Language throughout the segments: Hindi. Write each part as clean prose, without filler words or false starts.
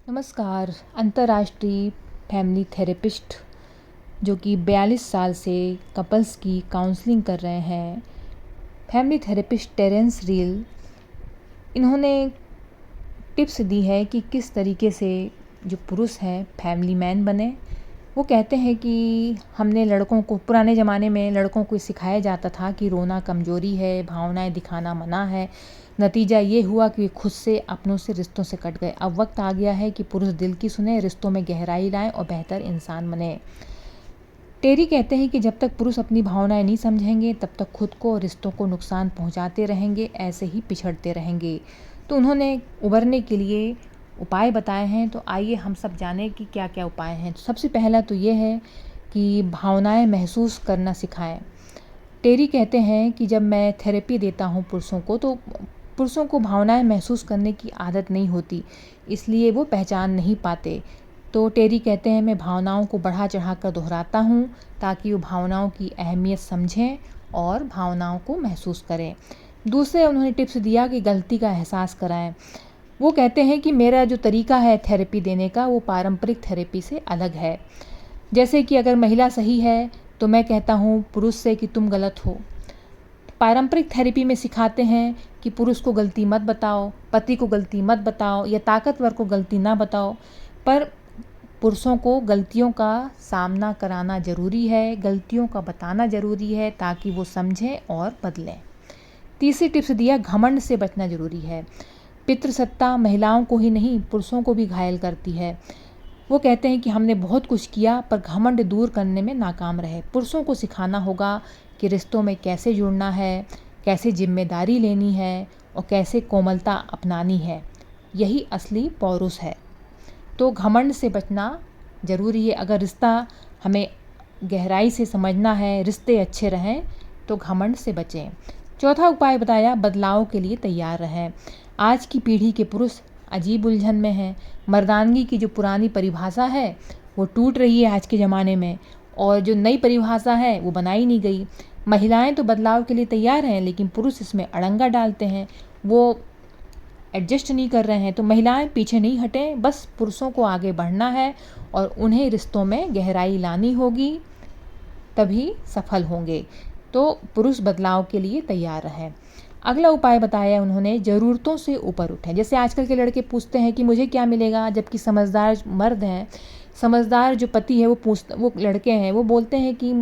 नमस्कार। अंतर्राष्ट्रीय फैमिली थेरेपिस्ट जो कि 42 साल से कपल्स की काउंसलिंग कर रहे हैं, फैमिली थेरेपिस्ट टेरेंस रील, इन्होंने टिप्स दी है कि किस तरीके से जो पुरुष हैं फैमिली मैन बने। वो कहते हैं कि हमने लड़कों को, पुराने ज़माने में लड़कों को सिखाया जाता था कि रोना कमज़ोरी है, भावनाएं दिखाना मना है। नतीजा ये हुआ कि खुद से, अपनों से, रिश्तों से कट गए। अब वक्त आ गया है कि पुरुष दिल की सुने, रिश्तों में गहराई लाएं और बेहतर इंसान बने। टेरी कहते हैं कि जब तक पुरुष अपनी भावनाएं नहीं समझेंगे तब तक खुद को और रिश्तों को नुकसान पहुंचाते रहेंगे, ऐसे ही पिछड़ते रहेंगे। तो उन्होंने उभरने के लिए उपाय बताए हैं। तो आइए हम सब जानें कि क्या क्या उपाय हैं। तो सबसे पहला तो ये है कि भावनाएं महसूस करना सिखाएं। टेरी कहते हैं कि जब मैं थेरेपी देता हूँ पुरुषों को, तो पुरुषों को भावनाएं महसूस करने की आदत नहीं होती, इसलिए वो पहचान नहीं पाते। तो टेरी कहते हैं, मैं भावनाओं को बढ़ा चढ़ा कर दोहराता हूँ ताकि वो भावनाओं की अहमियत समझें और भावनाओं को महसूस करें। दूसरे उन्होंने टिप्स दिया कि गलती का एहसास कराएं। वो कहते हैं कि मेरा जो तरीका है थेरेपी देने का, वो पारंपरिक थेरेपी से अलग है। जैसे कि अगर महिला सही है तो मैं कहता हूँ पुरुष से कि तुम गलत हो। पारंपरिक थेरेपी में सिखाते हैं कि पुरुष को गलती मत बताओ, पति को गलती मत बताओ या ताकतवर को गलती ना बताओ। पर पुरुषों को गलतियों का सामना कराना ज़रूरी है, गलतियों का बताना ज़रूरी है ताकि वो समझें और बदलें। तीसरी टिप्स दिया, घमंड से बचना ज़रूरी है। पितृसत्ता महिलाओं को ही नहीं पुरुषों को भी घायल करती है। वो कहते हैं कि हमने बहुत कुछ किया पर घमंड दूर करने में नाकाम रहे। पुरुषों को सिखाना होगा कि रिश्तों में कैसे जुड़ना है, कैसे जिम्मेदारी लेनी है और कैसे कोमलता अपनानी है। यही असली पौरुष है। तो घमंड से बचना ज़रूरी है। अगर रिश्ता हमें गहराई से समझना है, रिश्ते अच्छे रहें, तो घमंड से बचें। चौथा उपाय बताया, बदलाव के लिए तैयार रहें। आज की पीढ़ी के पुरुष अजीब उलझन में हैं। मर्दानगी की जो पुरानी परिभाषा है वो टूट रही है आज के ज़माने में, और जो नई परिभाषा है वो बनाई नहीं गई। महिलाएं तो बदलाव के लिए तैयार हैं, लेकिन पुरुष इसमें अड़ंगा डालते हैं, वो एडजस्ट नहीं कर रहे हैं। तो महिलाएं पीछे नहीं हटें, बस पुरुषों को आगे बढ़ना है और उन्हें रिश्तों में गहराई लानी होगी, तभी सफल होंगे। तो पुरुष बदलाव के लिए तैयार रहें। अगला उपाय बताया उन्होंने, ज़रूरतों से ऊपर उठें। जैसे आजकल के लड़के पूछते हैं कि मुझे क्या मिलेगा, जबकि समझदार मर्द हैं, समझदार जो पति है वो लड़के हैं, वो बोलते हैं कि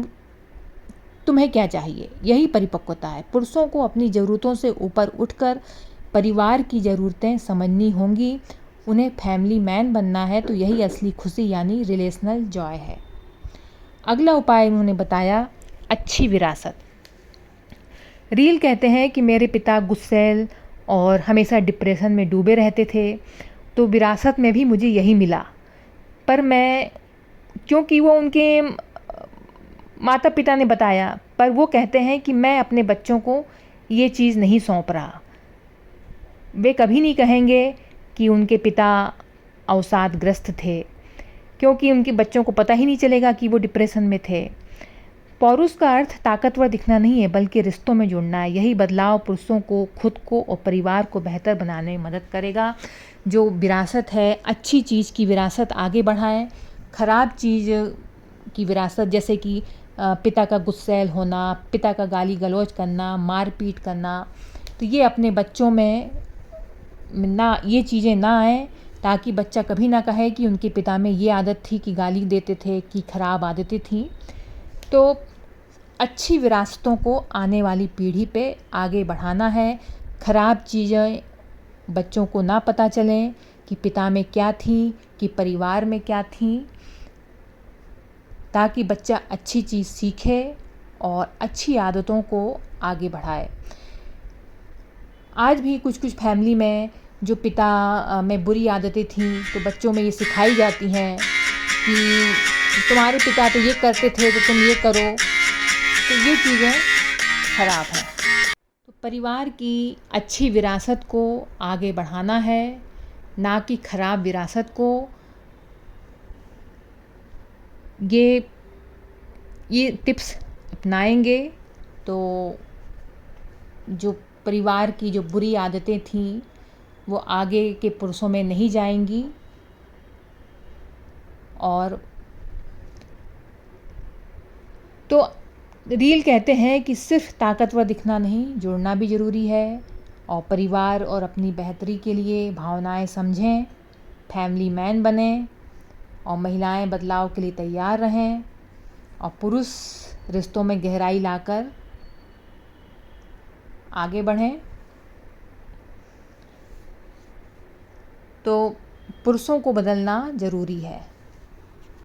तुम्हें क्या चाहिए। यही परिपक्वता है। पुरुषों को अपनी ज़रूरतों से ऊपर उठकर परिवार की ज़रूरतें समझनी होंगी। उन्हें फैमिली मैन बनना है। तो यही असली खुशी यानी रिलेशनल जॉय है। अगला उपाय उन्होंने बताया, अच्छी विरासत। रील कहते हैं कि मेरे पिता गुस्सैल और हमेशा डिप्रेशन में डूबे रहते थे, तो विरासत में भी मुझे यही मिला। पर मैं, क्योंकि वो उनके माता पिता ने बताया, पर वो कहते हैं कि मैं अपने बच्चों को ये चीज़ नहीं सौंप रहा। वे कभी नहीं कहेंगे कि उनके पिता अवसादग्रस्त थे, क्योंकि उनके बच्चों को पता ही नहीं चलेगा कि वो डिप्रेशन में थे। पौरुष का अर्थ ताकतवर दिखना नहीं है, बल्कि रिश्तों में जुड़ना है। यही बदलाव पुरुषों को, खुद को और परिवार को बेहतर बनाने में मदद करेगा। जो विरासत है, अच्छी चीज़ की विरासत आगे बढ़ाएं। ख़राब चीज़ की विरासत, जैसे कि पिता का गुस्सैल होना, पिता का गाली गलौज करना, मारपीट करना, तो ये अपने बच्चों में ना, ये चीज़ें ना आएँ, ताकि बच्चा कभी ना कहे कि उनके पिता में ये आदत थी कि गाली देते थे, कि ख़राब आदतें थीं। तो अच्छी विरासतों को आने वाली पीढ़ी पे आगे बढ़ाना है। ख़राब चीज़ें बच्चों को ना पता चलें कि पिता में क्या थी, कि परिवार में क्या थी, ताकि बच्चा अच्छी चीज़ सीखे और अच्छी आदतों को आगे बढ़ाए। आज भी कुछ कुछ फैमिली में जो पिता में बुरी आदतें थीं, तो बच्चों में ये सिखाई जाती हैं कि तुम्हारे पिता तो ये करते थे तो तुम ये करो। तो ये चीज़ें ख़राब हैं। तो परिवार की अच्छी विरासत को आगे बढ़ाना है, ना कि ख़राब विरासत को। ये टिप्स अपनाएंगे तो जो परिवार की जो बुरी आदतें थीं वो आगे के पुरुषों में नहीं जाएंगी। और तो रील कहते हैं कि सिर्फ ताकतवर दिखना नहीं, जुड़ना भी ज़रूरी है और परिवार और अपनी बेहतरी के लिए भावनाएं समझें, फैमिली मैन बनें और महिलाएं बदलाव के लिए तैयार रहें और पुरुष रिश्तों में गहराई लाकर आगे बढ़ें। तो पुरुषों को बदलना ज़रूरी है।